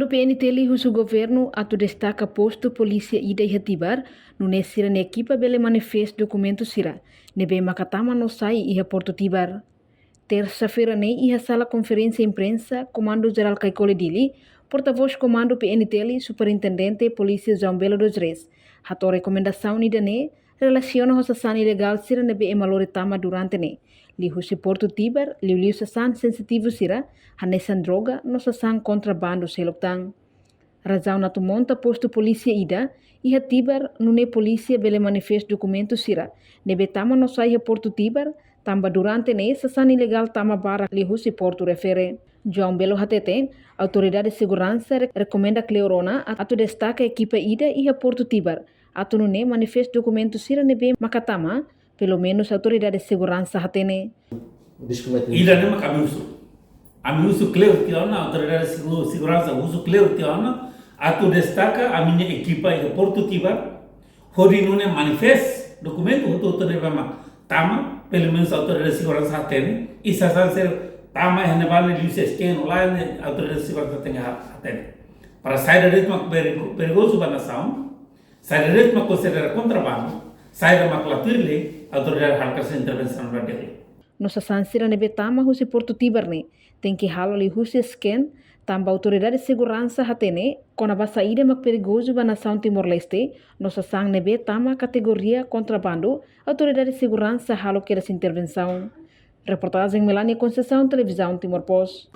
Comando PNT lihusu governo atu destaca posto polícia ida e Hatibar no nesira ne equipa bele manifesto documento sira nebe makatama no sai iha Porto Tibar. Terça-feira ne iha sala conferência imprensa Comando Geral Caicole Dili, porta-voz Comando PNT li Superintendente Polícia João Belo dos Reis. Hato recomendação nida ne relaciona hosasan ilegal sira nebe emalore tama durante ne. Lihusi Porto Tibar, liu sasan sensitivo sira, hanesan droga no sasan contrabando seloktan. Razão na monta posto polícia ida, iha Tibar nune polícia bele manifesto documento sira. Nebe tama no sai Porto Tibar, tamba durante ne sasan ilegal tama bara lihusi Porto refere. João Belo Hatete, autoridade de segurança recomenda Cleorona atu destaca equipa ida iha Porto Tibar. Atu nune manifesto documento sira nebe makatama, pelo menos autoridade de segurança hatene. Ida nema kami usu clear tiona autoridade de segurança usu clear tiona atu destaca a minha equipa e Porto Tibar hori nune manifest documento utu neba tama pelo menos autoridade de segurança hatene e sasan ser tama hene bane lises ken online autoridade de segurança hatene para sair de ritmo perigoso para nação sair de ritmo considera contrabando sair da maculaturle autoridade halka intervenção radicale. Nossa sansira nebe tama husi Porto Tibar ne tem que halo li husi scan tamba autoridade de segurança hatene kona ba saída mak perigoso ba nação Timor-Leste nossa sang nebe tama categoria contrabando autoridade de segurança halo que essa intervenção. Reportagem Melania Conceição, Televisão Timor Post.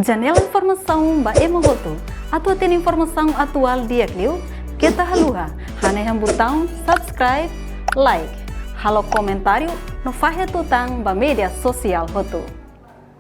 Janela informação ba emohoto atu tem informação atual dia kliu kita haluha haneham botão subscribe like halo comentário no fahe tutang ba media sosial hotu.